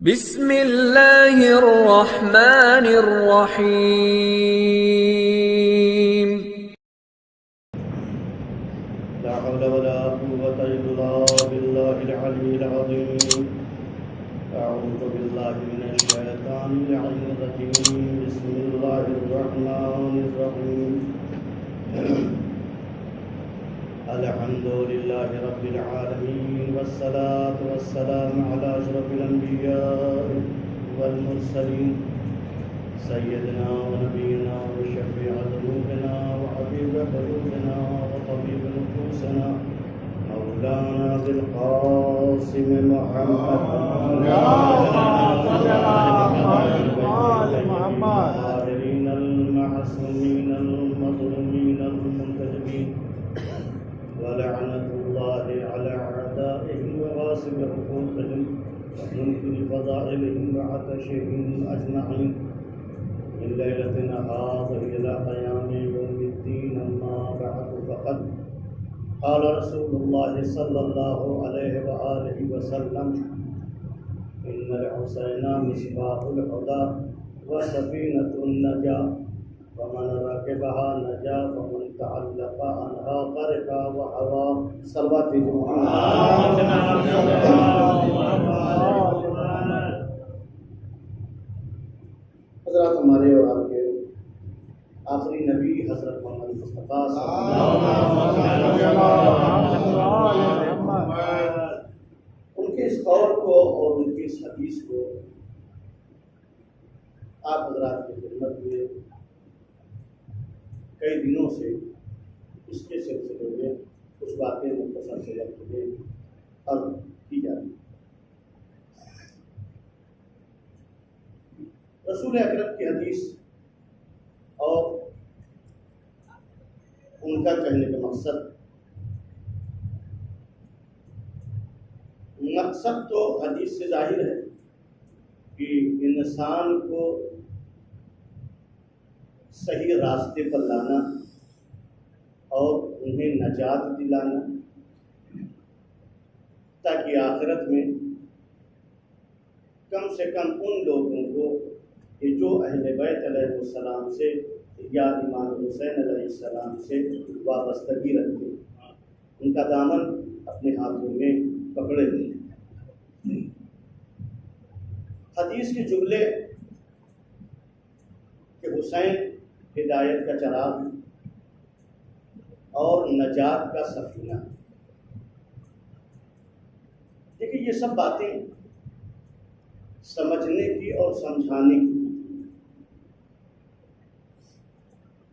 بسم اللہ الرحمن الرحیم۔ لا حول ولا قوة إلا بالله العلي العظيم. أعوذ بالله من الشيطان اللعين الرجيم. بسم الله الرحمن الرحيم. الحمد لله رب العالمين، والصلاة والسلام على أشرف الأنبياء والمرسلين، سيدنا ونبينا وشفيع ذنوبنا وحبيب قلوبنا وطبيب نفوسنا مولانا بالقاسم محمد الطاهرين المعصومين المظلومين المنتجبين، ولعنة الله على أعدائهم وغاصب حقوقهم ومنكر فضائلهم وعطشهم أجمعين من ليلتنا هذه إلى قيام يوم الدين. أما بعد، فقد قال رسول الله صلى الله عليه وآله وسلم: إن الحسين مصباح الهدى وسفينة النجاة، ومن ركبها نجا ومن تعلق عنها غرق وهوى. صلوات حضرات، ہمارے اور آپ کے آخری نبی حضرت محمد مصطفیٰ صلی اللہ علیہ وسلم، ان کے اس قول کو اور ان کی اس حدیث کو آپ حضرات کی خدمت میں کئی دنوں سے اس کے سلسلے میں کچھ باتیں مختصر سے وقت میں عرض کی جاتی ہیں۔ رسول اکرم کی حدیث اور ان کا کہنے کا مقصد تو حدیث سے ظاہر ہے کہ انسان کو صحیح راستے پر لانا اور انہیں نجات دلانا، تاکہ آخرت میں کم سے کم ان لوگوں کو کہ جو اہل بیت علیہ السلام سے یا امام حسین علیہ السلام سے وابستگی رکھتے ہیں، ان کا دامن اپنے ہاتھوں میں پکڑے ہوئے۔ حدیث کے جملے کہ حسین ہدایت کا چراغ اور نجات کا سفینہ، دیکھیے یہ سب باتیں سمجھنے کی اور سمجھانے کی،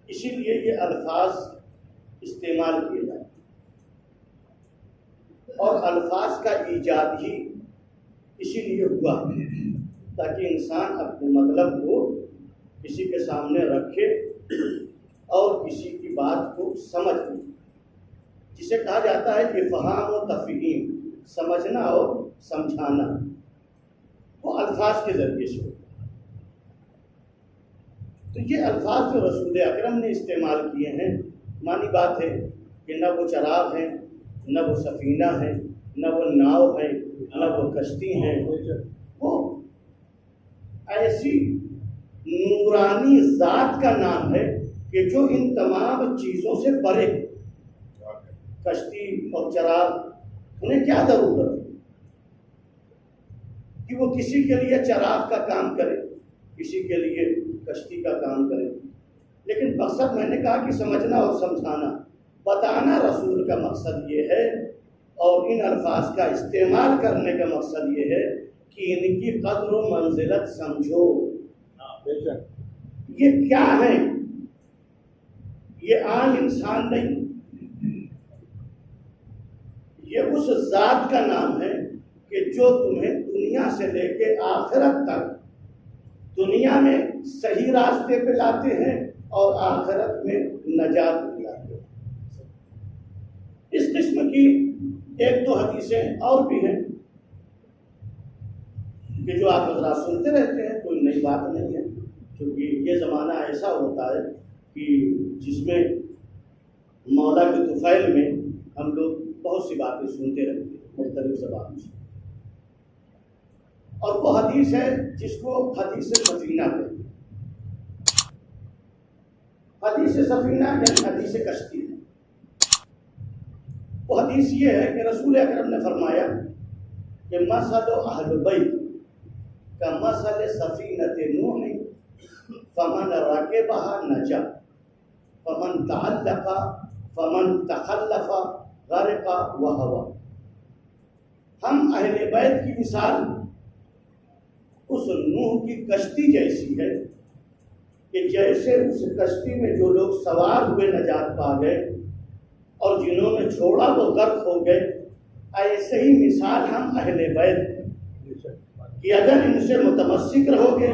اسی لیے یہ الفاظ استعمال کیے جائیں، اور الفاظ کا ایجاد ہی اسی لیے ہوا تاکہ انسان اپنے مطلب کو کسی کے سامنے رکھے اور کسی کی بات کو سمجھ لے، جسے کہا جاتا ہے افہام و تفہیم، سمجھنا اور سمجھانا، وہ الفاظ کے ذریعے سے ہوتا ہے۔ تو یہ الفاظ جو رسول اکرم نے استعمال کیے ہیں، مانی بات ہے کہ نہ وہ چراغ ہیں، نہ وہ سفینہ ہیں، نہ وہ ناؤ ہیں، نہ وہ کشتی ہیں، وہ ایسی نورانی ذات کا نام ہے کہ جو ان تمام چیزوں سے پرے ہے۔ کشتی اور چراغ، انہیں کیا ضرورت ہے کہ وہ کسی کے لیے چراغ کا کام کرے، کسی کے لیے کشتی کا کام کرے، لیکن مقصد میں نے کہا کہ سمجھنا اور سمجھانا، بتانا رسول کا مقصد یہ ہے، اور ان الفاظ کا استعمال کرنے کا مقصد یہ ہے کہ ان کی قدر و منزلت سمجھو۔ یہ کیا ہے؟ یہ عام انسان نہیں، یہ اس ذات کا نام ہے کہ جو تمہیں دنیا سے لے کے آخرت تک دنیا میں صحیح راستے پہ لاتے ہیں اور آخرت میں نجات دلاتے ہیں۔ اس قسم کی ایک دو حدیثیں اور بھی ہیں کہ جو آپ حضرات سنتے رہتے ہیں، کوئی نئی بات نہیں ہے، کیونکہ یہ زمانہ ایسا ہوتا ہے کہ جس میں مولا کے طفیل میں ہم لوگ بہت سی باتیں سنتے رہتے ہیں مختلف زبانوں سے، اور وہ حدیث حدیث ہے جس کو حدیث سفینہ کہتے ہیں۔ حدیث سفینہ یعنی حدیث کشتی ہے۔ وہ حدیث یہ ہے کہ رسول اکرم نے فرمایا کہ مثل اہل بیت کا مثل سفینۃ نوح فمن رکبها نجا فمن تعلق فمن تخلف غرق وهوى۔ ہم اہل بیت کی مثال اس نوح کی کشتی جیسی ہے کہ جیسے اس کشتی میں جو لوگ سوار ہوئے نجات پا گئے اور جنہوں نے چھوڑا وہ غرق ہو گئے، ایسے ہی مثال ہم اہل بیت کہ اگر ان سے متمسک رہو گے،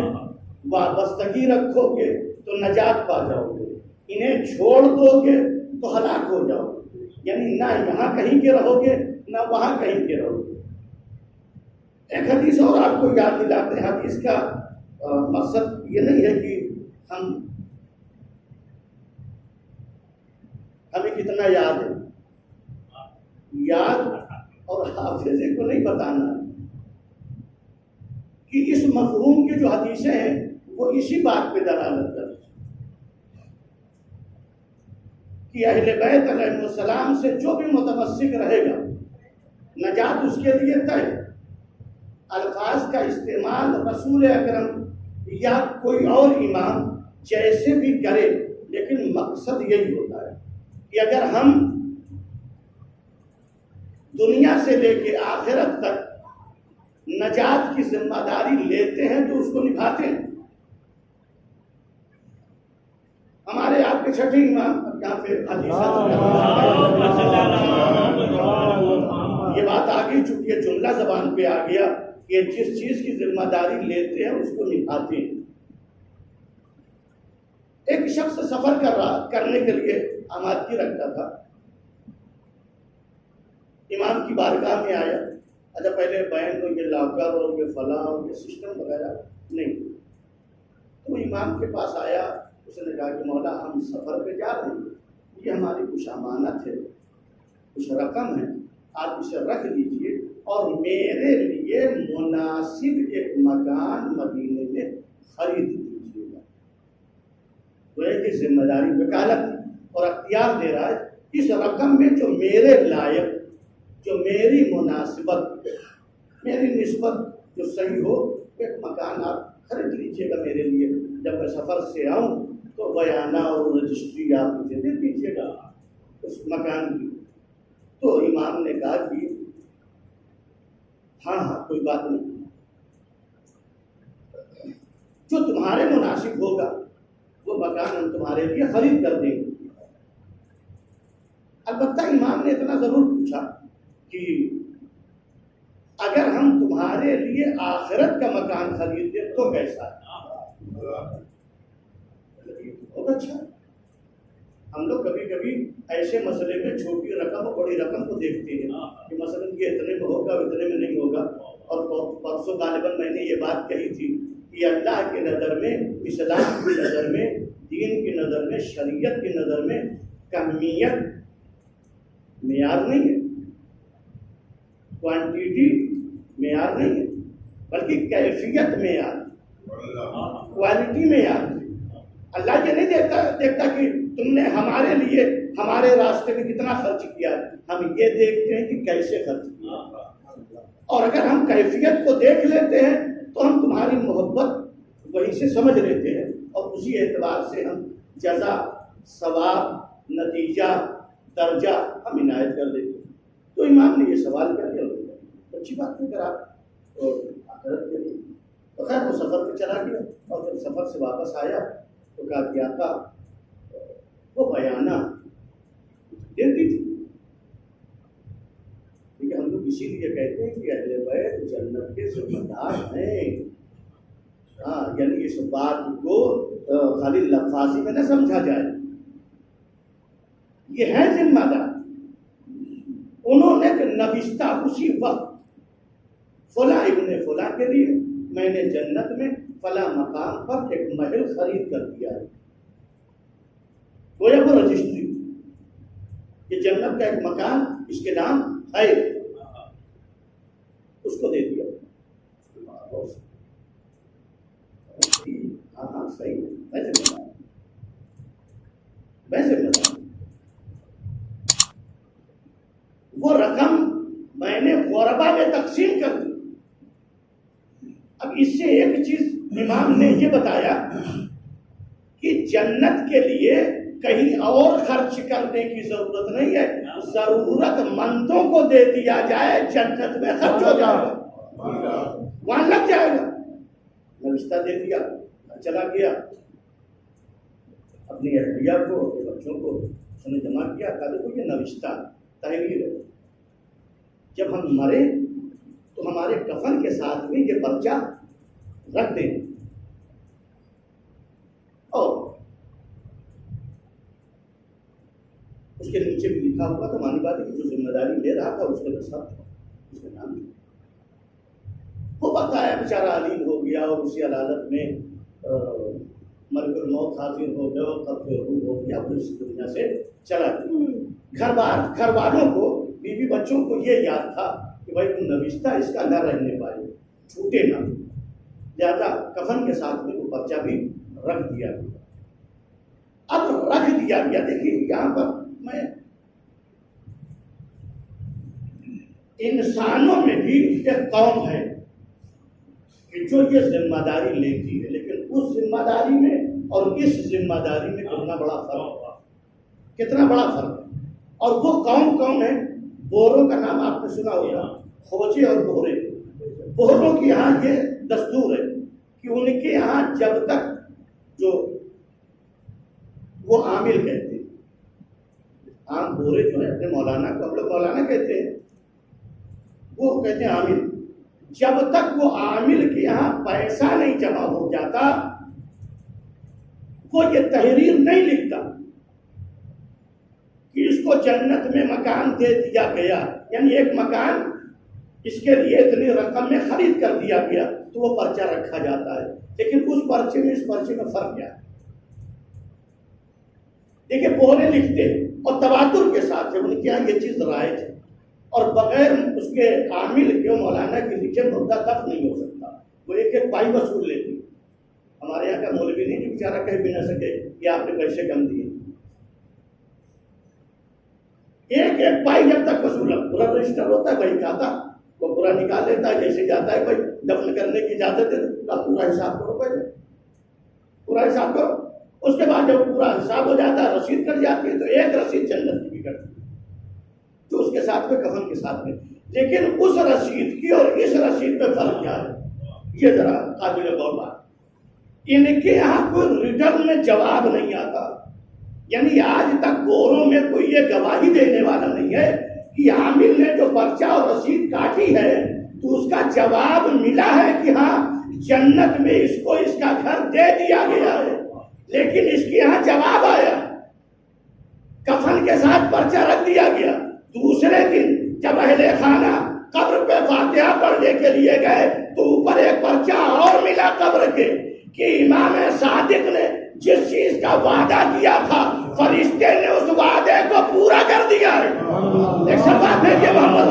وابستگی رکھو گے تو نجات پا جاؤ گے، انہیں چھوڑ دو گے تو ہلاک ہو جاؤ گے، یعنی نہ یہاں کہیں کے رہو گے نہ وہاں کہیں کے رہو گے۔ ایک حدیث اور آپ کو یاد دلاتے ہیں۔ حدیث کا مقصد یہ نہیں ہے کہ ہمیں کتنا یاد ہے، یاد اور حافظے کو نہیں بتانا کہ اس مفہوم کی جو حدیثیں ہیں وہ اسی بات پہ دلالت کرتی کہ اہل بیت علیہ السلام سے جو بھی متمسک رہے گا نجات اس کے لیے طے۔ الفاظ کا استعمال رسول اکرم یا کوئی اور امام جیسے بھی کرے، لیکن مقصد یہی ہوتا ہے کہ اگر ہم دنیا سے لے کے آخرت تک نجات کی ذمہ داری لیتے ہیں تو اس کو نبھاتے ہیں۔ ہمارے آپ کے چھٹے امام یہاں پہ یہ بات آ گئی، چونکہ یہ جملہ زبان پہ آ گیا کہ جس چیز کی ذمہ داری لیتے ہیں اس کو نبھاتے ہیں۔ ایک شخص سفر کرنے کے لیے آمادگی رکھتا تھا، امام کی بارگاہ میں آیا۔ اچھا پہلے بین کو یہ لاکر اور یہ فلاں اور یہ سسٹم وغیرہ نہیں، تو امام کے پاس آیا، اس نے کہا کہ مولا ہم سفر پہ جا رہے ہیں، یہ ہماری کچھ امانت ہے، کچھ رقم ہے، آپ اسے رکھ لیجئے اور میرے لیے مناسب ایک مکان مدینے میں خرید دیجیے گا۔ وہ ایک ذمہ داری وکالت اور اختیار دے رہا ہے، اس رقم میں جو میرے لائق، جو میری مناسبت، میری نسبت جو صحیح ہو، ایک مکان آپ خرید لیجیے گا میرے لیے، جب میں سفر سے آؤں تو بیانہ اور رجسٹری آپ مجھے دے دیجیے گا اس مکان کی۔ تو امام نے کہا کہ ہاں کوئی بات نہیں، جو تمہارے مناسب ہوگا وہ مکان ہم تمہارے لیے خرید کر دیں گے۔ البتہ امام نے اتنا ضرور پوچھا کہ اگر ہم تمہارے لیے آخرت کا مکان خرید دیں تو کیسا ہے؟ بہت اچھا۔ ہم لوگ کبھی کبھی ایسے مسئلے میں چھوٹی رقم اور بڑی رقم کو دیکھتے ہیں کہ مثلا یہ اتنے میں ہوگا اتنے میں نہیں ہوگا، اور پرسوں غالباً میں نے یہ بات کہی تھی کہ اللہ کی نظر میں، اسلام کی نظر میں، دین کی نظر میں، شریعت کی نظر میں کمیت معیار نہیں ہے، کوانٹیٹی معیار نہیں ہے، بلکہ کیفیت معیار، کوالٹی معیار۔ اللہ یہ نہیں دیکھتا کہ تم نے ہمارے لیے ہمارے راستے میں کتنا خرچ کیا، ہم یہ دیکھتے ہیں کہ کیسے خرچ کیا، اور اگر ہم کیفیت کو دیکھ لیتے ہیں تو ہم تمہاری محبت وہیں سے سمجھ لیتے ہیں، اور اسی اعتبار سے ہم جزا، ثواب، نتیجہ، درجہ ہم عنایت کر دیتے ہیں۔ تو امام نے یہ سوال کر دیا، اچھی بات نہیں، اگر آپ آخرت کے لیے، تو خیر وہ سفر پہ چلا گیا، اور جب سفر سے واپس آیا تو کہا کہ آقا وہ بیانہ دے دیجیے، کیونکہ ہم لوگ اسی لیے کہتے ہیں کہ اہل بیت جنت کے ذمہ دار ہیں۔ ہاں، یعنی اس بات کو خالی لفاظی میں نہ سمجھا جائے، یہ ہے ذمہ دار۔ انہوں نے نوشتہ اسی وقت فلاں ابن فلاں کے لیے میں نے جنت میں فلاں مقام پر ایک محل خرید کر دیا ہے، گویا وہ رجسٹری کہ جنت کا ایک مکان اس کے نام ہے، اس کو دے دیا۔ بات صحیح ہے، میں ذمہ دار وہ رقم میں نے غربا میں تقسیم کر دی. اب اس سے ایک چیز امام نے یہ بتایا کہ جنت کے لیے کہیں اور خرچ کرنے کی ضرورت نہیں ہے، ضرورت مندوں کو دے دیا جائے، جنت میں خرچ ہو جائے گا، وہاں لگ جائے گا. نوشتہ دے دیا، چلا گیا اپنی اہلیہ کو، اپنے بچوں کو اس نے جمع کیا. کہا دیکھو یہ نوشتہ تحریر ہے، جب ہم مرے تو ہمارے کفن کے ساتھ میں یہ پرچہ رکھ دیں. اور اس کے نیچے بھی لکھا ہوا تھا، مانی بات ہے کہ جو ذمہ داری لے رہا تھا اس کا سب اس کا نام لکھا. وہ بتایا بیچارہ علیل ہو گیا اور اسی عدالت میں ملک الموت حاضر ہو گیا اور تب روح ہو گیا، وہ اس دنیا سے چلا گیا. گھر والوں کو، بیوی بچوں کو یہ یاد تھا کہ بھائی تم نوشتہ اس کا نہ رہنے پائے، چھوٹے نہ، لہذا کفن کے ساتھ میں وہ پرچہ بھی رکھ دیا گیا. اب رکھ دیا گیا. دیکھیے یہاں پر میں انسانوں میں بھی ایک قوم ہے کہ جو یہ ذمہ داری لیتی ہے، لیکن اس ذمہ داری میں اور اس ذمہ داری میں کتنا بڑا فرق ہے. اور وہ قوم کون ہے؟ بوروں کا نام آپ نے سنا ہوگا، کھوجے اور بورے. بوروں کے یہاں یہ دستور ہے کہ ان کے یہاں جب تک جو وہ عامل کہتے ہیں، عام بورے جو ہیں، اپنے مولانا کو ہم لوگ مولانا کہتے ہیں، وہ کہتے ہیں عامل. جب تک وہ عامل کے یہاں پیسہ نہیں جمع ہو جاتا وہ یہ تحریر نہیں لکھتا کہ اس کو جنت میں مکان دے دیا گیا، یعنی ایک مکان اس کے لیے اتنی رقم میں خرید کر دیا گیا، تو وہ پرچہ رکھا جاتا ہے. لیکن اس پرچے میں اس پرچے میں فرق کیا ہے؟ دیکھیں بولے لکھتے اور تواتر کے ساتھ ہے، ان کے یہاں یہ چیز رائج ہے، اور بغیر اس کے عامل کے مولانا کے لکھے مردہ دفن نہیں ہو سکتا. وہ ایک پائی وصول لیتی. ہمارے یہاں کا مولوی نہیں جو بیچارہ کہہ بھی نہ سکے کہ آپ نے پیسے کم دیے. ایک پائی جب تک وصول، پورا رجسٹر ہوتا ہے، بھائی کھاتا وہ پورا نکال لیتا ہے، جیسے جاتا ہے بھائی دفن کرنے کی اجازت ہے تو پورا حساب کرو، پہلے پورا حساب کرو. اس کے بعد جب پورا حساب ہو جاتا ہے، رسید کٹ جاتی ہے، تو ایک رسید جنت کی بھی کٹتی ہے تو اس کے ساتھ میں کفن کے ساتھ میں. لیکن اس رسید کی اور اس رسید میں فرق کیا ہے؟ یہ ذرا قابل غور بات. ان کے یہاں کوئی ریٹرن میں جواب نہیں آتا، یعنی آج تک گوروں میں کوئی یہ گواہی دینے والا نہیں ہے کہ عامل نے جو پرچہ اور رسید کاٹی ہے تو اس کا جواب ملا ہے کہ ہاں جنت میں اس کو اس کا گھر دے دیا گیا ہے. لیکن اس کے یہاں جواب آیا، کفن کے ساتھ پرچہ رکھ دیا گیا. دوسرے دن جب اہل خانہ قبر پہ فاتحہ پڑھنے کے لیے گئے تو اوپر ایک پرچہ اور ملا قبر کے کہ امام صادق نے جس چیز کا وعدہ کیا تھا فرشتے نے اس وعدے کو پورا کر دیا ہے. ایک سب بات ہے کہ محمد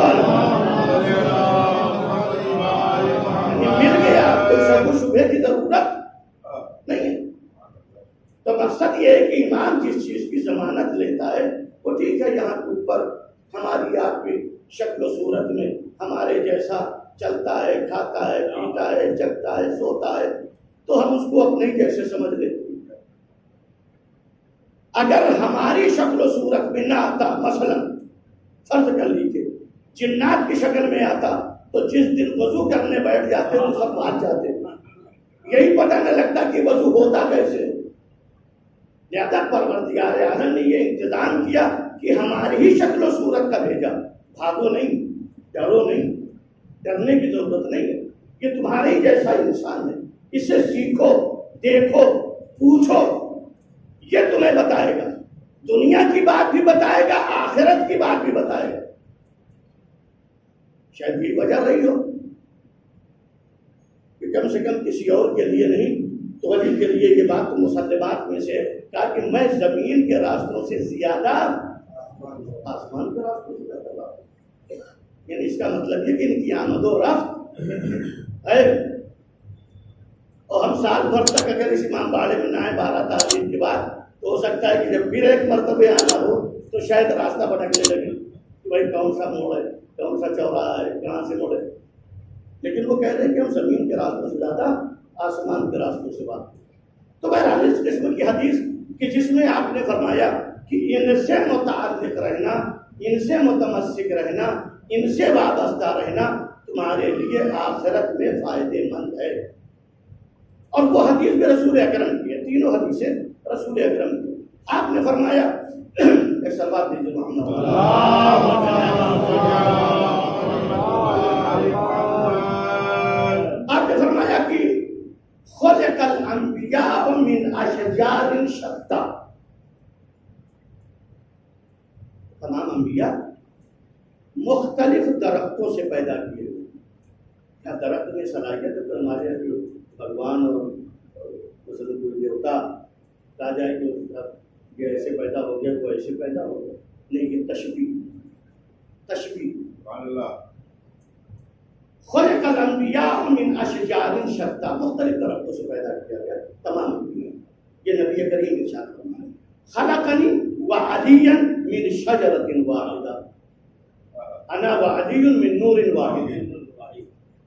مل گیا، کوئی شبہ کی ضرورت نہیں ہے. تو مقصد یہ ہے کہ امام جس چیز کی ضمانت لیتا ہے وہ ٹھیک ہے، یہاں اوپر ہماری آپ کی شکل و صورت میں ہمارے جیسا چلتا ہے، کھاتا ہے، پیتا ہے، جگتا ہے، سوتا ہے، تو ہم اس کو اپنے ہی جیسے سمجھ لیتے ہیں. اگر ہماری شکل و صورت میں نہ آتا، مثلا فرض کر لیجیے جنات کی شکل میں آتا تو جس دن وضو کرنے بیٹھ جاتے تو سب بھاگ جاتے، یہی پتہ نہ لگتا کہ وضو ہوتا کیسے. لہذا پروردگار عالم نے یہ انتظام کیا کہ ہماری ہی شکل و صورت کا بھیجا. بھاگو نہیں، ڈرو نہیں، ڈرنے کی ضرورت نہیں ہے، یہ تمہارے ہی جیسا انسان ہے، اسے سیکھو، دیکھو، پوچھو، یہ تمہیں بتائے گا، دنیا کی بات بھی بتائے گا، آخرت کی بات بھی بتائے گا. شاید یہ وجہ رہی ہو کہ کم سے کم کسی اور کے لیے نہیں تو علی کے لیے یہ بات مسلمات میں سے کہا کہ میں زمین کے راستوں سے زیادہ آسمان کے راستوں سے زیادہ بات. یعنی اس کا مطلب یہ کہ ان کی آمد و رفت ہے. اور ہم سال بھر تک اگر اس امام باڑے میں نہ آئے 12 تعلیم کے بعد تو ہو سکتا ہے کہ جب پھر ایک مرتبہ آنا ہو تو شاید راستہ بھٹکنے لگے کہ بھائی کون سا موڑ ہے، کون سا چوراہا ہے، کہاں سے موڑے. لیکن وہ کہہ رہے ہیں کہ ہم زمین کے راستوں سے زیادہ آسمان کے راستوں سے بات. تو بہرحال اس قسم کی حدیث کہ جس میں آپ نے فرمایا کہ ان سے متعلق رہنا، ان سے متمسک رہنا، ان سے وابستہ رہنا تمہارے لیے آخرت میں فائدے مند ہے. اور وہ حدیث بھی رسول اکرم کی ہے، تینوں حدیثیں رسول اکرم کی. آپ نے فرمایا ایک سلوات دیجیے محمد. آپ نے فرمایا کہ خلق الانبیاء من اشجار شتى، تمام انبیاء مختلف درختوں سے پیدا کیے ہوئے. کیا درخت میں صلاحیت ہے؟ تو ہمارے یہاں جو بھگوان اور کوئی دیوتا راجا ہے کہ یہ ایسے پیدا ہو گیا، وہ ایسے پیدا ہو گیا. نہیں، یہ تشبیہ. خلق الانبیاء من اشجار شتى، مختلف درختوں سے پیدا کیا گیا تمام انبیاء. یہ نبی کریم ارشاد فرمائے خلقنی وعلی من شجرۃ واحدہ انا وعلی من نور واحد.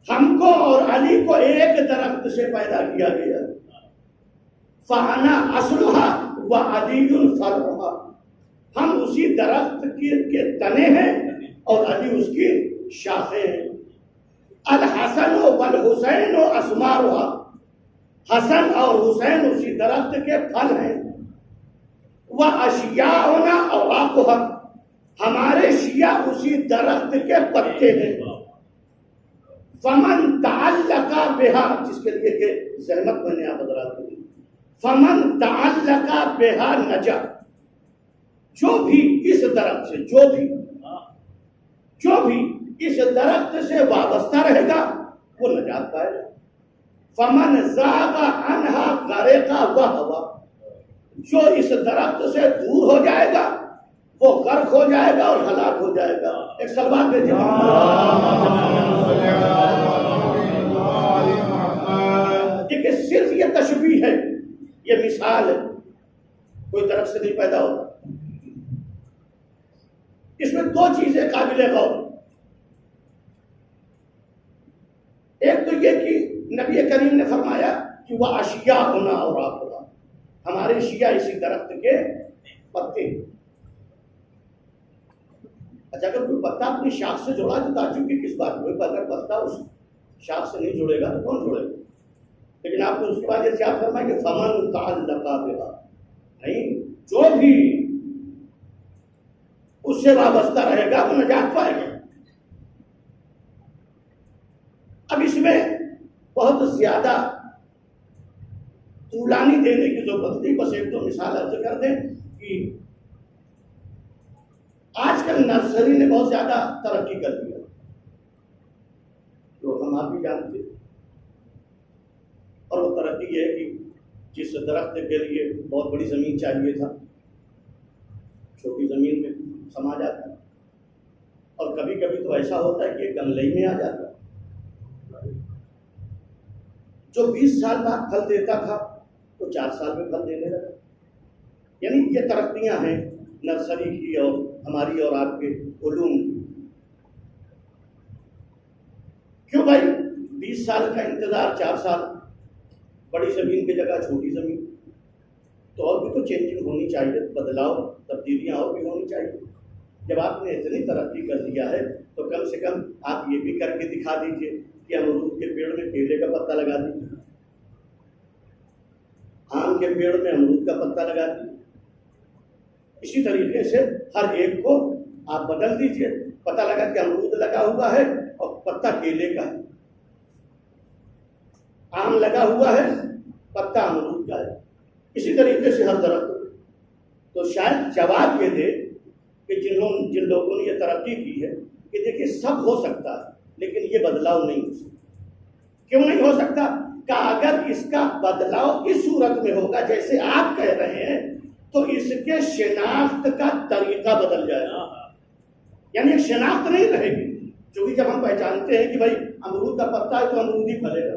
ہم کو اور علی کو ایک درخت سے پیدا کیا گیا. فانا اصلها وعلی فرعها، ہم اسی درخت کے تنے ہیں اور علی اس کی شاخیں ہیں. الحسن والحسین اسمارها، حسن اور حسین اسی درخت کے پھل ہیں. واشیاؤنا اوراقها، ہمارے شیعہ اسی درخت کے پتے ہیں. فمن تعلق بها، جس کے لیے کہ زحمت میں نے آپ حضرات کو دی، فمن تعلق بها نجا، جو بھی اس درخت سے جو بھی اس درخت سے وابستہ رہے گا وہ نجات پائے گا. فمن زاغ عنها غرق وهوى، جو اس درخت سے دور ہو جائے گا وہ غرق ہو جائے گا اور ہلاک ہو جائے گا. ایک سلوات دے دیکھیں، صرف یہ تشبیہ ہے، یہ مثال ہے، کوئی درخت سے نہیں پیدا ہوتا. اس میں دو چیزیں قابل غور. ایک تو یہ کہ نبی کریم نے فرمایا کہ وہ اشیاء ہونا اور آپ ہونا، ہمارے شیعہ اسی درخت کے پتے. اچھا، اگر کوئی پتا اپنی شاخ سے جوڑا تو تعجب کی کس بات میں؟ اگر پتا اس شاخ سے نہیں جوڑے گا تو کون جوڑے گا؟ لیکن آپ نے اس کے بعد یہ کیا فرمایا کہ فمن تعلق بها، نہیں، جو بھی اس سے وابستہ رہے گا وہ نجات پائے گا. اب اس میں بہت زیادہ طولانی دینے کی ضرورت نہیں، بس ایک دو مثال عرض کر دیں کہ آج کل نرسری نے بہت زیادہ ترقی کر دیا، تو ہم آپ بھی جانتے ہیں. اور وہ ترقی یہ ہے کہ جس درخت کے لیے بہت بڑی زمین چاہیے تھا، چھوٹی زمین میں سما جاتا ہے. اور کبھی کبھی تو ایسا ہوتا ہے کہ ایک گملے میں آ جاتا ہے. جو 20 سال بعد پھل دیتا تھا وہ 4 سال میں پھل دینے لگا. یعنی یہ ترقیاں ہیں نرسری کی اور ہماری اور آپ کے علوم کی. کیوں بھائی 20 سال کا انتظار، 4 سال، بڑی زمین کی جگہ چھوٹی زمین. تو اور بھی تو چینجنگ ہونی چاہیے، بدلاؤ تبدیلیاں اور بھی ہونی چاہیے. جب آپ نے اتنی ترقی کر دیا ہے تو کم سے کم آپ یہ بھی کر کے دکھا دیجئے کہ امرود کے پیڑ میں کیلے کا پتا لگا دیجیے، آم کے پیڑ میں امرود کا پتا لگا دیجیے. اسی طریقے سے ہر ایک کو آپ بدل دیجئے، پتہ لگا کہ امرود لگا ہوا ہے اور پتا کیلے کا ہے، آم لگا ہوا ہے پتا امرود کا ہے. اسی طریقے سے ہر درخت. تو شاید جواب یہ دے کہ جن لوگوں نے یہ ترقی کی ہے کہ دیکھیے سب ہو سکتا ہے لیکن یہ بدلاؤ نہیں ہو سکتا. کیوں نہیں ہو سکتا؟ کہ اگر اس کا بدلاؤ اس صورت میں ہوگا جیسے آپ کہہ رہے ہیں تو اس کے شناخت کا طریقہ بدل جائے گا. یعنی ایک شناخت نہیں رہے گی. جو بھی جب ہم پہچانتے ہیں کہ بھائی امرود کا پتا ہے تو امرود ہی پھلے گا،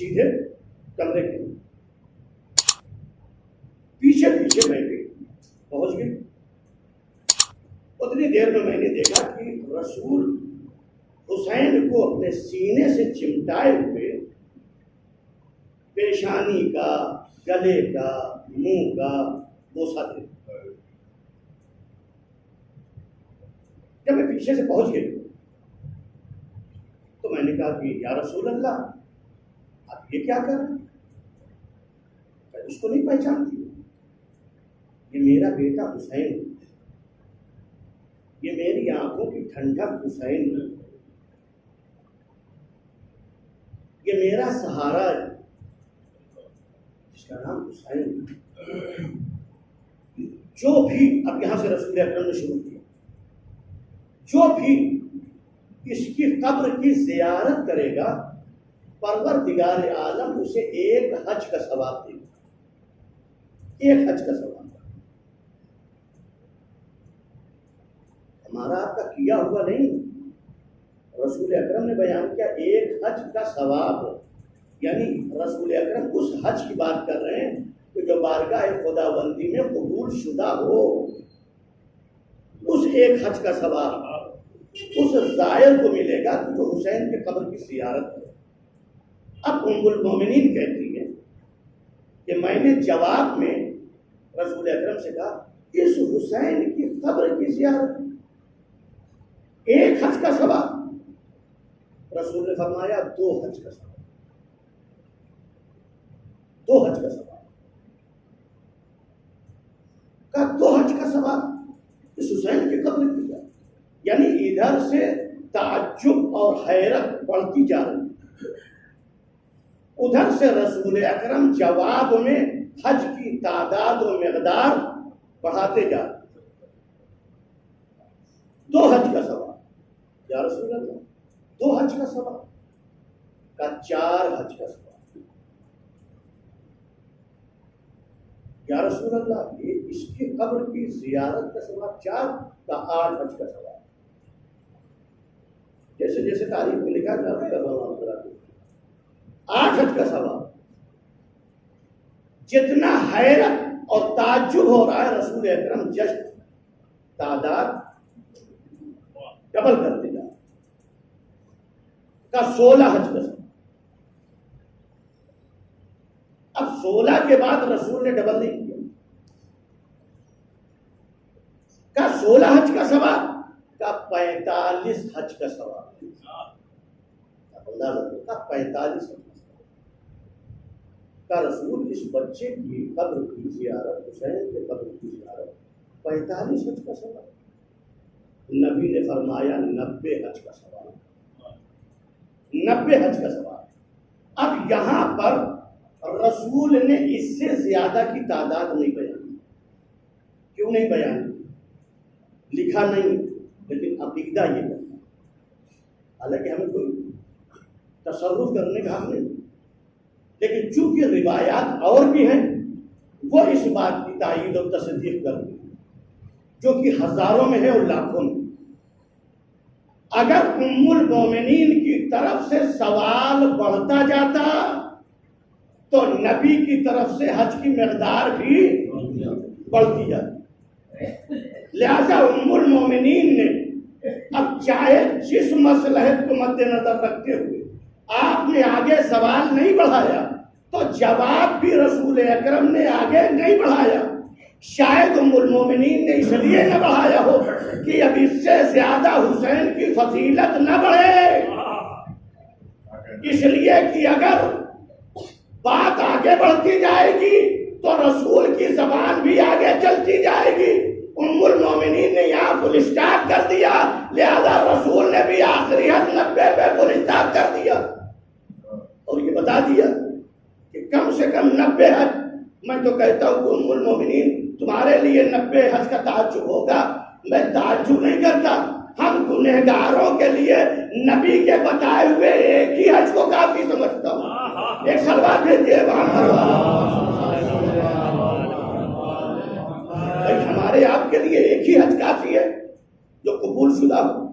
سیدھے کمرے کے پیچھے پیچھے میں گئی، پہنچ گئی۔ اتنی دیر میں نے دیکھا کہ رسول حسین کو اپنے سینے سے چمٹائے ہوئے پیشانی کا، گلے کا، منہ کا بوسہ دے۔ جب میں پیچھے سے پہنچ گئی تو میں نے کہا کہ یا رسول اللہ آپ یہ کیا کر رہے ہیں؟ میں اس کو نہیں پہچانتی، یہ میرا بیٹا حسین، یہ میری آنکھوں کی ٹھنڈک حسین، یہ میرا سہارا ہے جس کا نام حسین۔ جو بھی اب یہاں سے رسول اکرم نے شروع کیا، جو بھی اس کی قبر کی زیارت کرے گا پروردگار عالم اسے ایک حج کا ثواب دے گا، ایک حج کا ثواب۔ ہمارا آپ کا کیا ہوا نہیں، رسول اکرم نے بیان کیا ایک حج کا ثواب، یعنی رسول اکرم اس حج کی بات کر رہے ہیں کہ جو بارگاہ خداوندی میں قبول شدہ ہو، اس ایک حج کا ثواب اس زائر کو ملے گا جو حسین کے قبر کی زیارت کرے۔ اب ام المومنین کہتی ہے کہ میں نے جواب میں رسول اکرم سے کہا اس حسین کی قبر کی زیارت ایک حج کا ثواب؟ رسول نے فرمایا 2 حج کا ثواب، 2 حج کا ثواب۔ کہا 2 حج کا ثواب اس حسین کی قبر کی زیارت؟ یعنی ادھر سے تعجب اور حیرت بڑھتی جا رہی، ادھر سے رسول اکرم جواب میں حج کی تعداد و مقدار بڑھاتے جا رہے۔ 2 حج کا ثواب یا رسول اللہ، 2 حج کا ثواب؟ کا 4 حج کا ثواب یا رسول اللہ، یہ اس کی قبر کی زیارت کا ثواب 4 کا 8 حج کا ثواب۔ جیسے جیسے تاریخ میں لکھا جا رہا ہے 8 حج کا ثواب۔ جتنا حیرت اور تعجب ہو رہا ہے رسول اکرم جشن تعداد ڈبل کرتے جا رہا کا 16 حج کا ثواب۔ اب 16 کے بعد رسول نے ڈبل نہیں کیا، کا 16 حج کا ثواب کا 45 حج کا ثواب، کا 45 حج کا رسول اس بچے کی قبر کی زیارت، حسین کے قبر کی زیارت 45 حج کا ثواب۔ نبی نے فرمایا 90 حج کا ثواب، 90 حج کا ثواب۔ اب یہاں پر رسول نے اس سے زیادہ کی تعداد نہیں بیان، کیوں نہیں بیان؟ لکھا نہیں، لیکن عقیدہ یہ کرنا، حالانکہ ہمیں کوئی تصرف کرنے کا حق نہیں، لیکن چونکہ روایات اور بھی ہیں وہ اس بات کی تائید اور تصدیق کرتی ہیں، جو کہ ہزاروں میں ہے اور لاکھوں میں۔ اگر ام المومنین کی طرف سے سوال بڑھتا جاتا تو نبی کی طرف سے حج کی مقدار بھی بڑھتی جاتی، لہذا ام المومنین نے اب چاہے جس مصلحت کو مد نظر رکھتے ہوئے آپ نے آگے سوال نہیں بڑھایا تو جواب بھی رسول اکرم نے آگے نہیں بڑھایا۔ شاید ام المومنین نے اس لیے نہ بڑھایا ہو کہ اب اس سے زیادہ حسین کی فضیلت نہ بڑھے، اس لیے کہ اگر بات آگے بڑھتی جائے گی تو رسول کی زبان بھی آگے چلتی جائے گی۔ ام المومنین نے یہاں فل اسٹاپ کر دیا، لہذا رسول نے بھی آخری حد 90 پہ فل اسٹاپ کر دیا اور یہ بتا دیا کہ کم سے کم 90 حج۔ میں تو کہتا ہوں کہ ام المومنین تمہارے لیے 90 حج کا تعجب ہوگا، میں تعجب نہیں کرتا، ہم گنہگاروں کے لیے نبی کے بتائے ہوئے ایک ہی حج کو کافی سمجھتا ہوں۔ ایک سلوات بھیجیے وہاں ہمارے آپ کے لیے ایک ہی حج کافی ہے جو قبول شدہ ہو،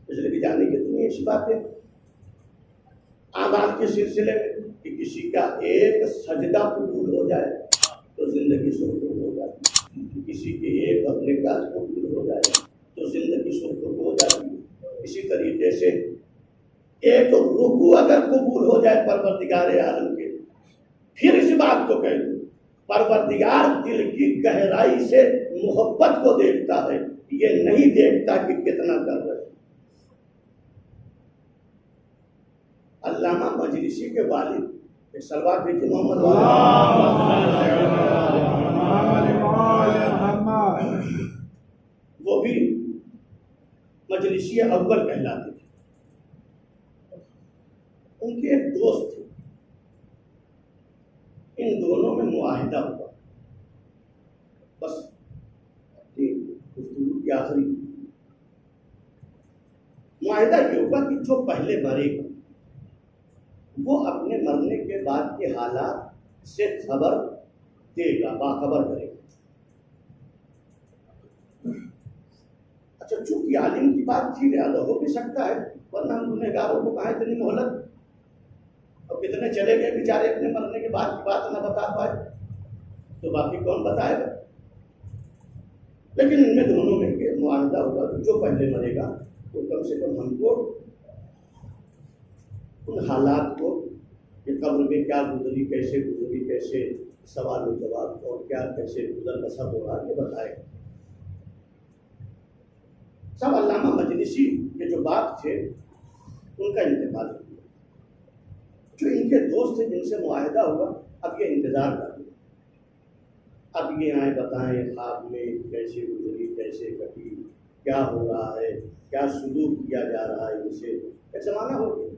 اس لیے بھی جاننے کی تمہیں ایسی باتیں اعمال کے سلسلے میں کہ کسی کا ایک سجدہ قبول ہو جائے تو زندگی سرخرو ہو جاتی ہے، کسی کے ایک نکاح قبول ہو جائے تو زندگی سرخرو ہو جاتی ہے۔ اسی طریقے سے ایک رکوع اگر قبول ہو جائے پروردگار عالم کے، پھر اس بات کو کہہ دوں پروردگار دل کی گہرائی سے محبت کو دیکھتا ہے، یہ نہیں دیکھتا کہ کتنا کر رہے۔ علامہ مجلسی کے والد ایک سلوات بھیجیے محمد وہ بھی مجلسی اول کہلاتے تھے۔ ان کے ایک دوست تھے، ان دونوں میں معاہدہ ہوا، بس گفتگو کی آخری معاہدہ یہ ہوا کہ جو پہلے مرے گا وہ اپنے مرنے کے بعد کے حالات سے خبر دے گا، باخبر کرے گا۔ اچھا چونکہ عالم کی بات تھی لہٰذا ہو بھی سکتا ہے، ورنہ ہم گنہگاروں کو کہاں اتنی مہلت، اور کتنے چلے گئے بیچارے اپنے مرنے کے بعد کی بات نہ بتا پائے تو باقی کون بتائے گا۔ لیکن ان میں دونوں میں یہ معاہدہ ہوگا کہ جو پہلے مرے گا تو کم سے کم ہم کو ان حالات کو کہ قبر میں کیا گزری، کیسے سوال و جواب اور کیا کیسے گزر بسر ہو رہا یہ بتائے گا۔ سب علامہ مجلسی کے جو باپ تھے ان کا انتقال ہوا، جو ان کے دوست تھے جن سے معاہدہ ہوا اب یہ انتظار کر رہے، اب یہ آئیں بتائیں خواب میں کیسے گزری، کیسے کٹی، کیا ہو رہا ہے، کیا سلوک کیا جا رہا ہے، ان سے ایک زمانہ ہو گیا۔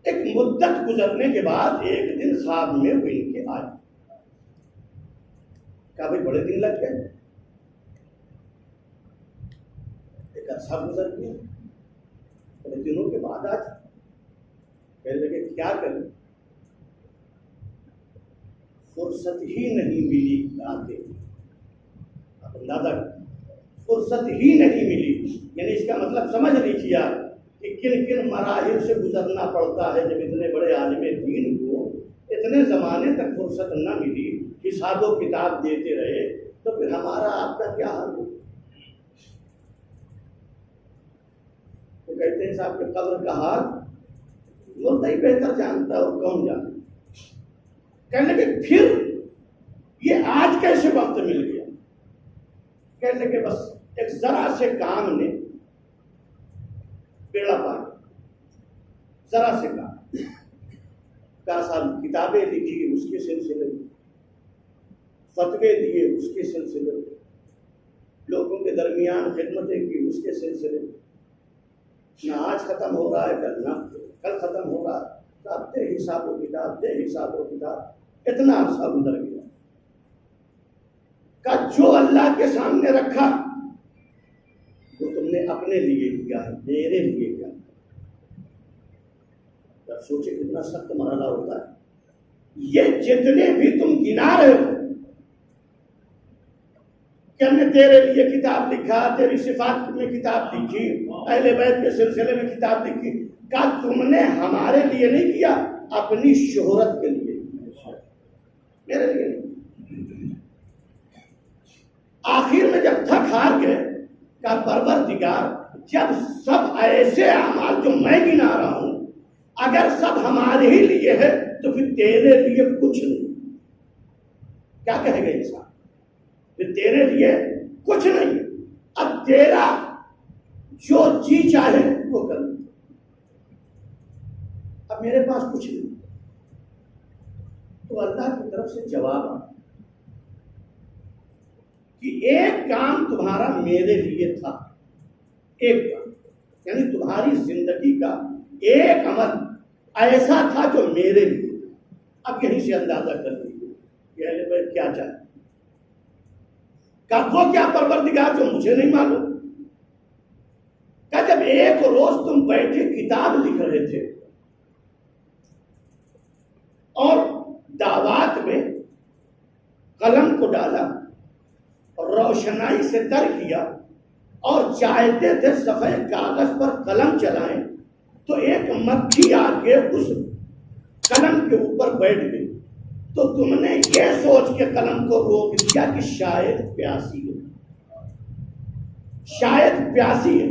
ایک مدت گزرنے کے بعد ایک دن خواب میں وہ ان کے آئے، کہا بھائی بڑے دن لگ گئے، ایک عرصہ گزر گیا، بڑے دنوں کے بعد آج کہنے لگے کیا کریں، فرصت ہی نہیں ملی آتے، آپ اندازہ فرصت ہی نہیں ملی، یعنی اس کا مطلب سمجھ لیجیے کہ کن کن مراحل سے گزرنا پڑتا ہے جب اتنے بڑے عالم دین کو اتنے زمانے تک فرصت نہ ملی، حساب و کتاب دیتے رہے، تو پھر ہمارا آپ کا کیا حال ہو۔ وہ کہتے ہیں صاحب کہ قبر کا حال مردہ ہی بہتر جانتا ہے اور کون جانتا۔ کہنے لگے پھر یہ آج کیسے وقت مل گیا، کہنے لگے بس ایک ذرا سے کام نے بیڑا پار، ذرا سے کام، کہا صاحب کتابیں لکھی اس کے سلسلے میں، فتوے دیے اس کے سلسلے میں، لوگوں کے درمیان خدمتیں کی اس کے سلسلے میں، نہ آج ختم ہو رہا ہے کل ختم ہو رہا ہے، صاحب دے حساب و کتاب، اتنا عرصہ گزر گیا۔ کہ جو اللہ کے سامنے رکھا وہ تم نے اپنے لیے کیا ہے، میرے لیے کیا ہے۔ جب سوچے کتنا سخت مرحلہ ہوتا ہے، یہ جتنے بھی تم گنا رہے ہو کہ ہم نے تیرے لیے کتاب لکھا، تیری صفات میں کتاب لکھی، اہل بیت کے سلسلے میں کتاب لکھی، کہ تم نے ہمارے لیے نہیں کیا، اپنی شہرت کے لیے، میرے لیے نہیں۔ آخر میں جب تھک ہار گئے کہ پروردگار جب سب ایسے اعمال جو میں گنا رہا ہوں اگر سب ہمارے ہی لیے ہے تو پھر تیرے لیے کچھ نہیں، کیا کہے گا انسان، پھر تیرے لیے کچھ نہیں، اب تیرا جو جی چاہے وہ کر، اب میرے پاس کچھ نہیں۔ تو اللہ کی طرف سے جواب آتا کہ ایک کام تمہارا میرے لیے تھا، ایک کام یعنی تمہاری زندگی کا ایک عمل ایسا تھا جو میرے لیے تھا۔ اب یہیں سے اندازہ کر لیجیے کہ اہل بیت کیا چاہتے، کہ وہ کیا پروردگار جو مجھے نہیں معلوم، کہ جب ایک روز تم بیٹھے کتاب لکھ رہے تھے اور دعوات میں قلم کو ڈالا اور روشنائی سے تر کیا اور چاہتے تھے صفحے کاغذ پر قلم چلائیں تو ایک مکھی آ کے اس قلم کے اوپر بیٹھ گئی، تو تم نے یہ سوچ کے قلم کو روک دیا کہ شاید پیاسی ہے، شاید پیاسی ہے،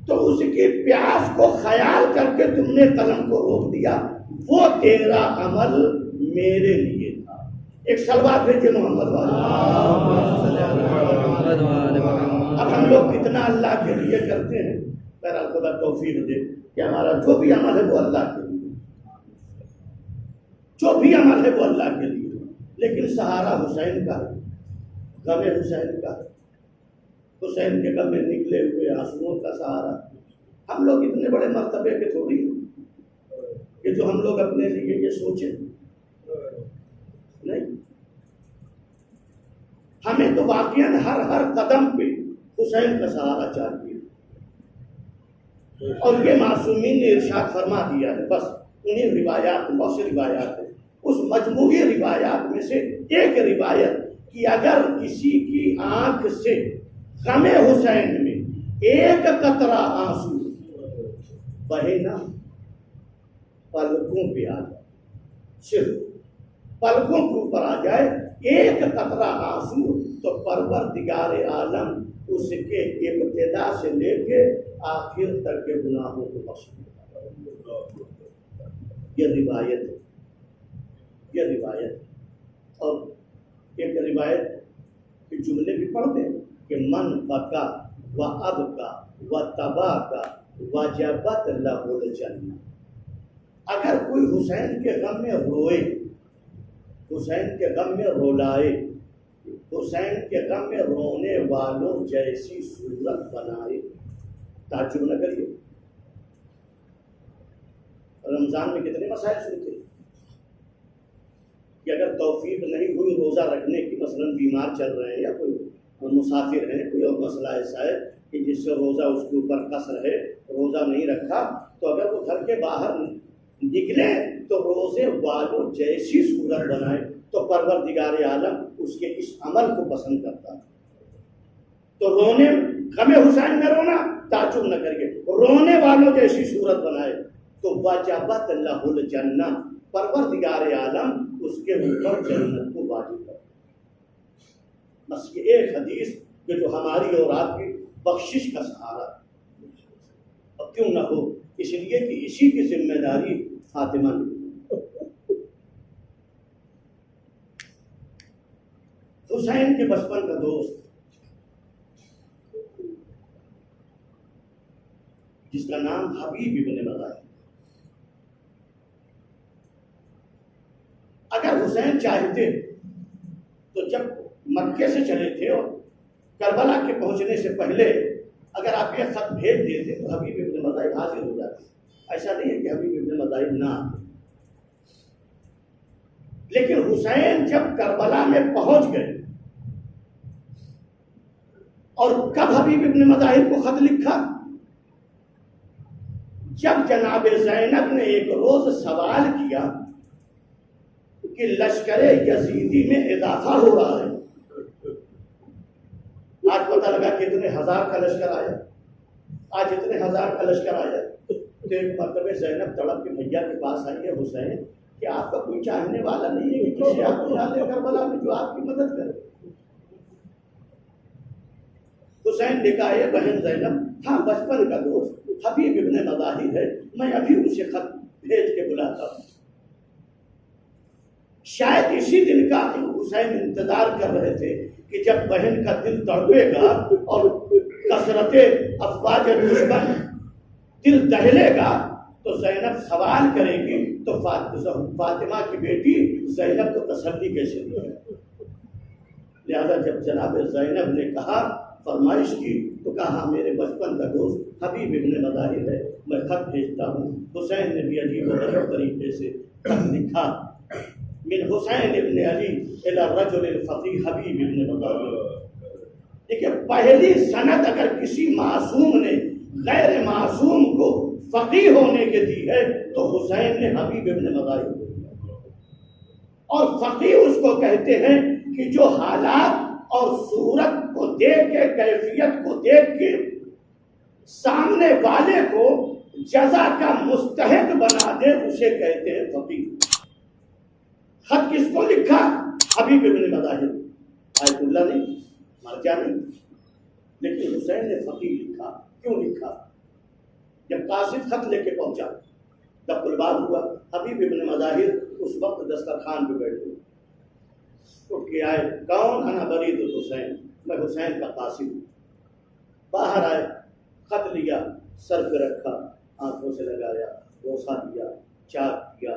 تو اس کی پیاس کو خیال کر کے تم نے قلم کو روک دیا، وہ تیرا عمل میرے لیے تھا۔ ایک سلوات بھیجے محمد اب ہم لوگ کتنا اللہ کے لیے کرتے ہیں، بہرحال خدا توفیق دے کہ ہمارا جو بھی عمل ہے وہ اللہ کے لیے، جو بھی عمل ہے وہ اللہ کے لیے، لیکن سہارا حسین کا ہے، غم حسین کا ہے، حسین کے غم میں نکلے ہوئے آنسوؤں کا سہارا۔ ہم لوگ اتنے بڑے مرتبے کے تھوڑی کہ جو ہم لوگ اپنے لیے یہ سوچیں، نہیں، ہمیں تو واقعاً ہر قدم پہ حسین کا سہارا چاہیے، اور یہ معصومین نے ارشاد فرما دیا ہے، بس انہیں روایات، بہت سی روایات ہیں، اس مجموعی روایات میں سے ایک روایت کہ اگر کسی کی آنکھ سے غم حسین میں ایک قطرہ آنسو بہے نہ، پلکوں پہ آ جائے، صرف پلکوں کے اوپر آ جائے ایک قطرہ آنسو، تو پروردگار عالم اس کے ابتدا سے لے کے آخر تک کے گناہوں کو بخش دیتا۔ یہ روایت ہے، یہ روایت، اور ایک روایت کے جملے بھی پڑھتے ہیں کہ من بکا و ابکا و تباکا وجبت لہ الجنہ۔ اگر کوئی حسین کے غم میں روئے، حسین کے غم میں رولائے، حسین کے غم میں رونے والوں جیسی صورت بنائے، تعجب نہ کریے۔ رمضان میں کتنے مسائل سنتے ہیں کہ اگر توفیق نہیں ہوئی روزہ رکھنے کی، مثلا بیمار چل رہے ہیں یا کوئی مسافر ہیں، کوئی اور مسئلہ ایسا ہے کہ جس سے روزہ اس کے اوپر قصر ہے، روزہ نہیں رکھا، تو اگر وہ گھر کے باہر نکلے تو روزے والوں جیسی صورت بنائے، تو پروردگار عالم اس کے اس عمل کو پسند کرتا ہے۔ تو رونے، غم حسین میں رونا، تعجب نہ کریے، رونے والوں جیسی صورت بنائے تو وجبت لہ الجنہ، پروردگار عالم اس کے اوپر جنت کو واجب کرتا۔ بس یہ ایک حدیث کہ جو ہماری اور آپ کی بخشش کا سہارا، اب کیوں نہ ہو، اس لیے کہ اسی کی ذمہ داری فاطمہ نے۔ حسین کے بچپن کا دوست جس کا نام حبیب ابن مظاہر، اگر حسین چاہتے تو جب مکے سے چلے تھے اور کربلا کے پہنچنے سے پہلے اگر آپ یہ خط بھیج دیتے تو حبیب ابن مظاہر حاضر ہو جاتے۔ ایسا نہیں ہے کہ حبیب ابن مظاہر نہ آتے، لیکن حسین جب کربلا میں پہنچ گئے، اور کب حبیب ابن مظاہر کو خط لکھا؟ جب جناب زینب نے ایک روز سوال کیا کہ لشکر یزیدی میں اضافہ ہو رہا ہے، آج پتہ لگا کہ اتنے ہزار کا لشکر آیا، آج اتنے ہزار کا لشکر آیا، تو ایک مرتبہ زینب تڑپ کے بھیا کے پاس آئی ہے، حسین کہ آپ کا کوئی چاہنے والا نہیں ہے کہ کسی آپ کو یاد ہے کربلا میں جو آپ کی مدد کرے؟ حسین نے کہا یہ بہن زینب، ہاں بچپن کا دوست حبیب ابن مظاہر ہے، میں ابھی اسے خط بھیج کے بلاتا ہوں۔ شاید اسی دن کا حسین انتظار کر رہے تھے کہ جب بہن کا دل تڑپے گا اور کثرت افواج دشمن دل دہلے گا تو زینب سوال کرے گی، تو فاطمہ کی بیٹی زینب کو تسلی کیسے دی ہے؟ لہذا جب جناب زینب نے کہا، فرمائش کی، تو کہا میرے بچپن کا دوست حبیب ابن مظاہر ہے، میں خط بھیجتا ہوں۔ حسین نے بھی عجیب و غریب طریقے سے خط لکھا، من حسین ابن علی الی الرجل الفقیہ حبیب ابن مظاہر۔ دیکھیں، پہلی سند اگر کسی معصوم نے غیر معصوم کو فقیہ ہونے کے دی ہے تو حسین نے حبیب ابن مظاہر کو دیا، اور فقیہ اس کو کہتے ہیں کہ جو حالات اور صورت کو دیکھ کے، کیفیت کو دیکھ کے سامنے والے کو جزا کا مستحق بنا دے، اسے کہتے ہیں فقیہ۔ خط کس کو لکھا؟ حبیب ابن مظاہر، آیت اللہ نہیں، مرجع نہیں، لیکن حسین نے فقیہ لکھا۔ کیوں لکھا؟ جب قاصد خط لے کے پہنچا، جب الباب ہوا، حبیب ابن مظاہر اس وقت دسترخوان پہ بیٹھے، اٹھ کے آئے، کون؟ انا برید الحسین، میں حسین کا قاصد ہوں۔ باہر آئے، خط لیا، سر پہ رکھا، آنکھوں سے لگایا، بوسہ دیا، چاک کیا،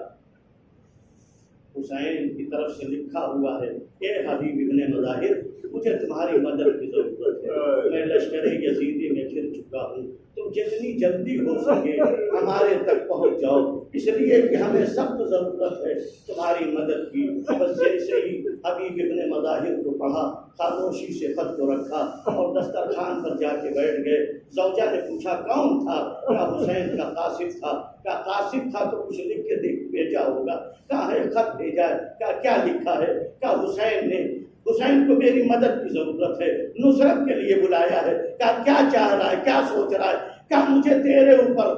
حسین کی طرف سے لکھا ہوا ہے، اے حبیب ابن مظاہر، مجھے تمہاری مدد کی ضرورت ہے، میں لشکر یزیدی میں گھر چکا ہوں، تم جتنی جلدی ہو سکے ہمارے تک پہنچ جاؤ، اس لیے کہ ہمیں سخت ضرورت ہے تمہاری مدد کی۔ بس جیسے ہی حبیب ابن مظاہر کو پڑھا، خاموشی سے خط کو رکھا اور دسترخوان پر جا کے بیٹھ گئے۔ زوجہ نے پوچھا کون تھا؟ کیا حسین کا قاصد تھا؟ کیا قاصد تھا تو کچھ لکھ کے بھیجا ہوگا، کہاں ہے خط بھیجا ہے، کیا لکھا ہے؟ کیا حسین کو میری مدد کی ضرورت ہے، نصرت کے لیے بلایا ہے، کیا چاہ رہا ہے، کیا سوچ رہا ہے؟ کیا مجھے تیرے اوپر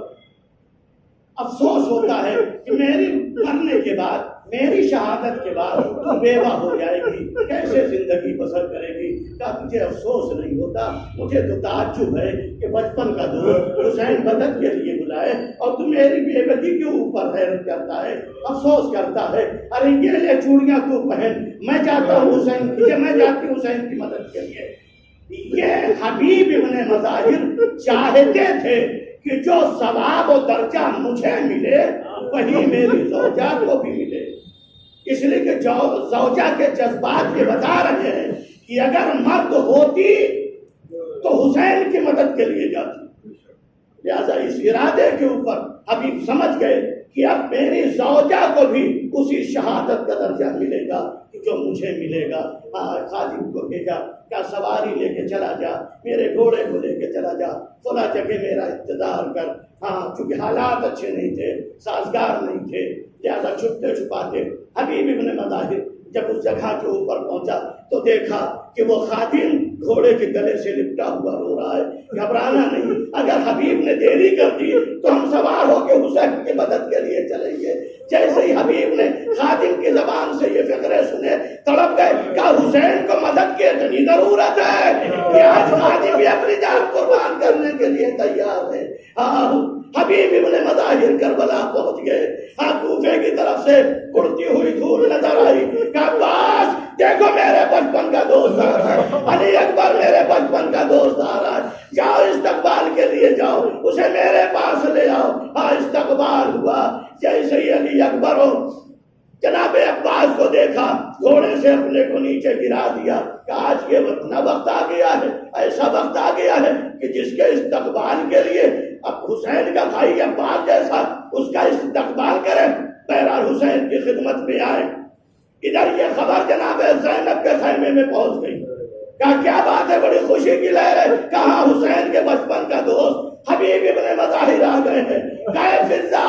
افسوس ہوتا ہے کہ میری مرنے کے بعد، میری شہادت کے بعد تو بیوہ ہو جائے گی، کیسے زندگی بسر کرے گی؟ کیا تجھے افسوس نہیں ہوتا؟ مجھے تو تعجب ہے کہ بچپن کا دوست حسین مدد کے لیے بلائے اور تو میری بیوگی کے اوپر حیرت کرتا ہے، افسوس کرتا ہے۔ ارے یہ لے چوڑیاں تو پہن، میں جاتا ہوں حسین کی، میں جاتی ہوں حسین کی مدد کے لیے۔ یہ حبیب ابن مظاہر چاہتے تھے کہ جو ثواب و درجہ مجھے ملے وہی میری زوجہ کو بھی ملے، اس لیے کہ زوجہ کے جذبات یہ بتا رہے ہیں کہ اگر مرد ہوتی تو حسین کی مدد کے لیے جاتی، لہذا اس ارادے کے اوپر حبیب سمجھ گئے کہ اب میری زوجہ کو بھی اسی شہادت کا درجہ ملے گا جو مجھے ملے گا۔ خادم کو بھیجا، کیا سواری لے کے چلا جا، میرے گھوڑے کو لے کے چلا جا، فلاں جگہ میرا انتظار کر۔ چونکہ حالات اچھے نہیں تھے، سازگار نہیں تھے، لہذا چھپتے چھپاتے حبیب ابن مظاہر جب اس جگہ کے اوپر پہنچا تو دیکھا کہ وہ خادم گھوڑے کے گلے سے لپٹا ہوا رو رہا ہے۔ گھبرانا نہیں، اگر حبیب نے دیری کر دی تو ہم سوار ہو کے حسین کی مدد کے لیے چلیں گے۔ جیسے ہی حبیب نے خادم کی زبان سے یہ فقرے سنے، تڑپ گئے، کہا حسین کو مدد کی اتنی ضرورت ہے کہ آج خادم بھی اپنی جان قربان کرنے کے لیے تیار ہے۔ حبیب ابن مظاہر کربلا پہنچ گئے۔ کوفے کی طرف سے اڑتی ہوئی دھول نظر آئی، کہا عباس دیکھو میرے بچپن کا دوست آ رہا ہے، علی اکبر میرے بچپن کا دوست آ رہا ہے، جاؤ استقبال کے لیے جاؤ، اسے میرے پاس لے آؤ۔ استقبال ہوا، جیسے ہی علی اکبر ہو جناب عباس کو دیکھا، گھوڑے سے اپنے کو نیچے گرا دیا کہ آج یہ وقت آ گیا ہے، ایسا وقت آ گیا ہے کہ جس کے استقبال کے لیے اب حسین کا بھائی عباس جیسا اس کا استقبال کرے۔ بہرحال حسین کی خدمت میں آئے، ادھر یہ خبر جناب زینب کے خیمے میں پہنچ گئی۔ کہا کیا بات ہے، بڑی خوشی کی لہر ہے، کہاں حسین کے بچپن کا دوست حبیب ابن مظاہر آ گئے ہیں۔ کہے فضا،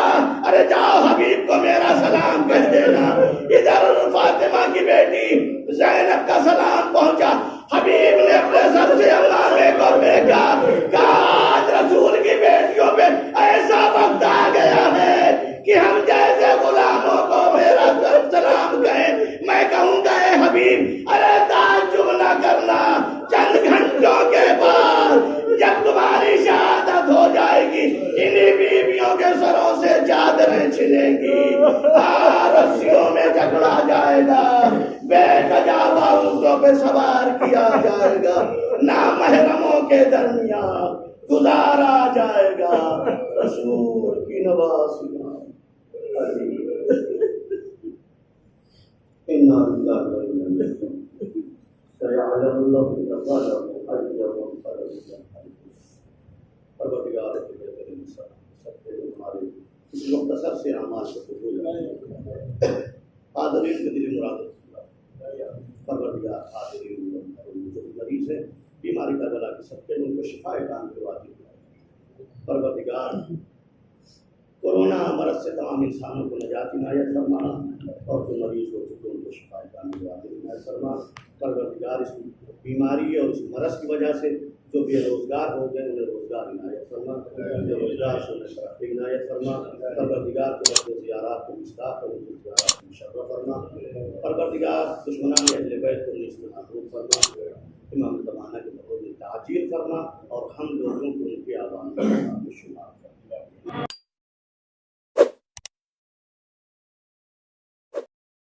ارے جاؤ حبیب کو میرا سلام کہہ دینا۔ ادھر فاطمہ کی بیٹی زینب کا سلام پہنچا، حبیب نے اپنے سر سے علامے کو پھینکا، کہا آج رسول کی بیٹیوں پہ ایسا وقت آ گیا ہے کہ ہم جیسے غلاموں کو میرا سلام کہیں۔ میں کہوں گا اے حبیب، ارے تعجب نہ کرنا، چند گھنٹوں کے بعد جب تمہاری شہادت ہو جائے گی انہی بیویوں کے سروں سے چادریں چھنیں گی، رسیوں میں جکڑا جائے گا، بے کجاوا اونٹوں پہ سوار کیا جائے گا، نامحرموں کے درمیان گزارا جائے گا، رسول کی نوازیاں۔ پروردگار کے بہترین سب کے ہمارے اس مختصر سے اعمال کو قبول کرے۔ حاضرین کے دل مراد پروردگار حاضرین جو مریض ہے بیماری کا بلا کی سب کے ان کو شفا عطا کرواتی ہے۔ پروردگار کورونا مرض سے تمام انسانوں کو نجات عنایت فرما اور جو مریض ہو چکے ان کو شفا عطا کرواتی ہے۔ فرما پروردگار اس بیماری اور اس مرض کی وجہ سے جو بے روزگار ہو گئے انہیں روزگار عنایت فرما، جو روزگار سے انہیں ترقی عنایت فرما، پروردگار کے وقت زیارات کو مشتاق اور ان کی زیارات کو مشرف فرما، پروردگار دشمنان اہل بیت کو نیز محفوظ فرما، امام زمانہ کے بہت تعجیل فرما اور ہم لوگوں کو ان کے آبان میں شمار فرما۔